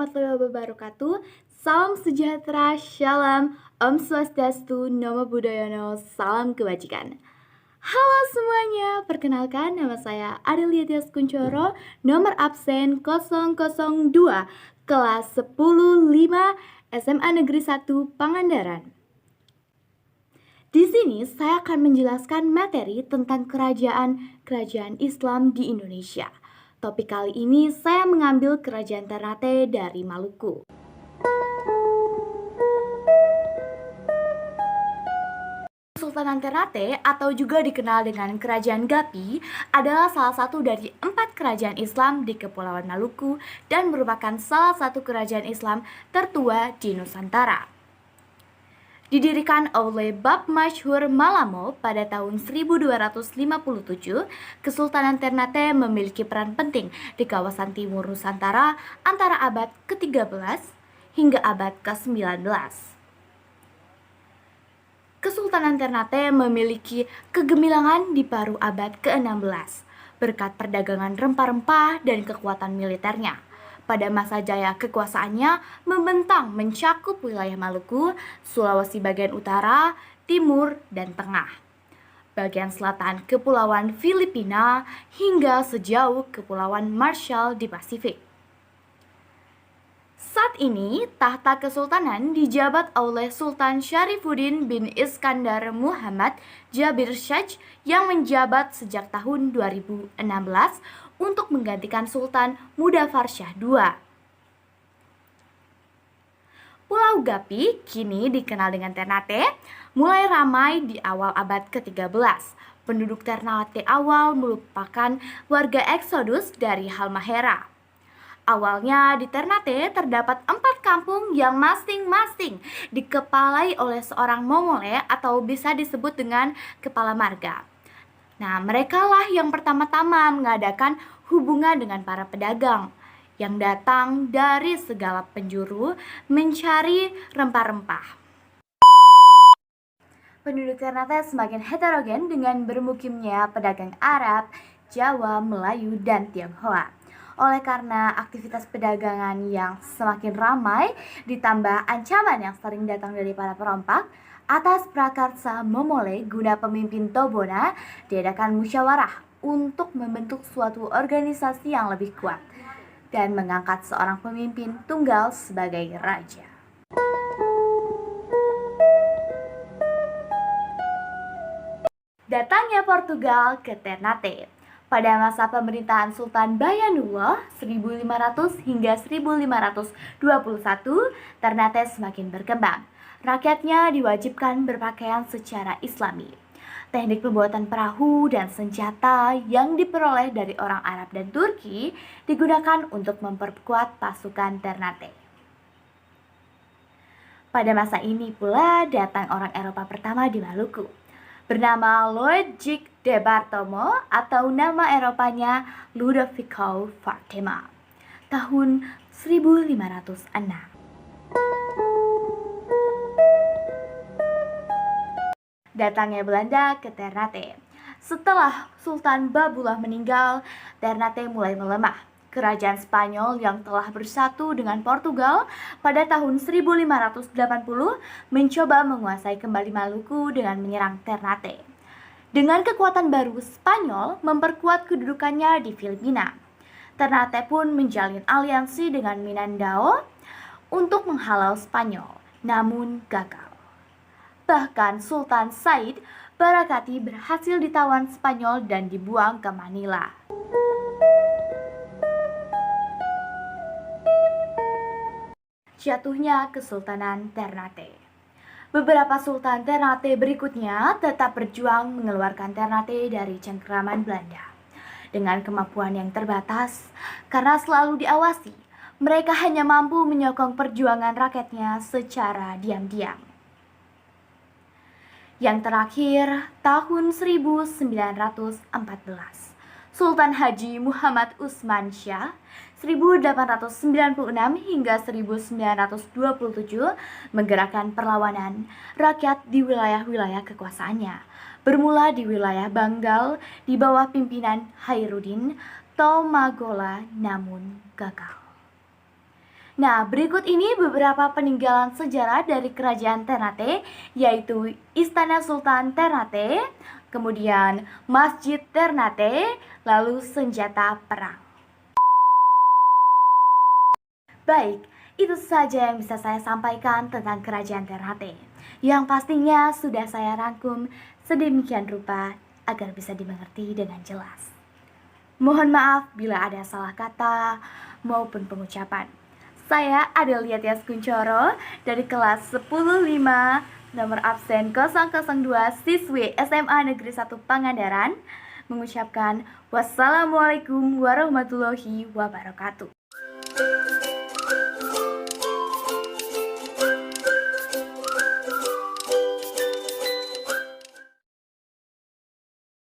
warahmatullahi wabarakatuh. Salam sejahtera, shalom, Om Swastiastu, Namo Buddhaya, salam kebajikan. Halo semuanya, perkenalkan nama saya Adelia Tias Kuncoro, nomor absen 002, kelas 10-5 SMA Negeri 1 Pangandaran. Di sini saya akan menjelaskan materi tentang kerajaan Islam di Indonesia. Topik kali ini saya mengambil Kerajaan Ternate dari Maluku. Kesultanan Ternate atau juga dikenal dengan Kerajaan Gapi adalah salah satu dari 4 kerajaan Islam di Kepulauan Maluku dan merupakan salah satu kerajaan Islam tertua di Nusantara. Didirikan oleh Bab Masyhur Malamo pada tahun 1257, Kesultanan Ternate memiliki peran penting di kawasan timur Nusantara antara abad ke-13 hingga abad ke-19. Kesultanan Ternate memiliki kegemilangan di paruh abad ke-16 berkat perdagangan rempah-rempah dan kekuatan militernya. Pada masa jaya kekuasaannya membentang mencakup wilayah Maluku, Sulawesi bagian utara, timur, dan tengah, bagian selatan Kepulauan Filipina, hingga sejauh Kepulauan Marshall di Pasifik. Saat ini, tahta kesultanan dijabat oleh Sultan Syarifuddin bin Iskandar Muhammad Jabir Shah yang menjabat sejak tahun 2016 untuk menggantikan Sultan Mudaffar Shah II. Pulau Gapi, kini dikenal dengan Ternate, mulai ramai di awal abad ke-13. Penduduk Ternate awal merupakan warga eksodus dari Halmahera. Awalnya di Ternate terdapat 4 kampung yang masing-masing dikepalai oleh seorang momole atau bisa disebut dengan kepala marga. Nah, merekalah yang pertama-tama mengadakan hubungan dengan para pedagang yang datang dari segala penjuru mencari rempah-rempah. Penduduk Ternate semakin heterogen dengan bermukimnya pedagang Arab, Jawa, Melayu, dan Tionghoa. Oleh karena aktivitas perdagangan yang semakin ramai ditambah ancaman yang sering datang dari para perompak, atas prakarsa Momole guna pemimpin Tobona diadakan musyawarah untuk membentuk suatu organisasi yang lebih kuat dan mengangkat seorang pemimpin tunggal sebagai raja. Datangnya Portugal ke Ternate. Pada masa pemerintahan Sultan Bayanuwa 1500 hingga 1521, Ternate semakin berkembang. Rakyatnya diwajibkan berpakaian secara Islami. Teknik pembuatan perahu dan senjata yang diperoleh dari orang Arab dan Turki digunakan untuk memperkuat pasukan Ternate. Pada masa ini pula datang orang Eropa pertama di Maluku, bernama Luigi de Bartolomeo atau nama Eropanya Ludovico Fatima, tahun 1506. Datangnya Belanda ke Ternate. Setelah Sultan Babullah meninggal, Ternate mulai melemah. Kerajaan Spanyol yang telah bersatu dengan Portugal pada tahun 1580 mencoba menguasai kembali Maluku dengan menyerang Ternate. Dengan kekuatan baru, Spanyol memperkuat kedudukannya di Filipina. Ternate pun menjalin aliansi dengan Mindanao untuk menghalau Spanyol, namun gagal. Bahkan Sultan Said Barakati berhasil ditawan Spanyol dan dibuang ke Manila. Jatuhnya Kesultanan Ternate. Beberapa Sultan Ternate berikutnya tetap berjuang mengeluarkan Ternate dari cengkeraman Belanda. Dengan kemampuan yang terbatas, karena selalu diawasi, mereka hanya mampu menyokong perjuangan rakyatnya secara diam-diam. Yang terakhir, tahun 1914, Sultan Haji Muhammad Usman Shah 1896 hingga 1927 menggerakkan perlawanan rakyat di wilayah-wilayah kekuasaannya. Bermula di wilayah Banggal di bawah pimpinan Khairuddin Tomagola, namun gagal. Nah, berikut ini beberapa peninggalan sejarah dari Kerajaan Ternate, yaitu Istana Sultan Ternate, kemudian Masjid Ternate, lalu senjata perang. Baik, itu saja yang bisa saya sampaikan tentang Kerajaan Ternate, yang pastinya sudah saya rangkum sedemikian rupa agar bisa dimengerti dengan jelas. Mohon maaf bila ada salah kata maupun pengucapan. Saya Adelia Tias Kuncoro dari kelas 10-5, nomor absen 002, siswi SMA Negeri 1 Pangandaran, mengucapkan wassalamualaikum warahmatullahi wabarakatuh.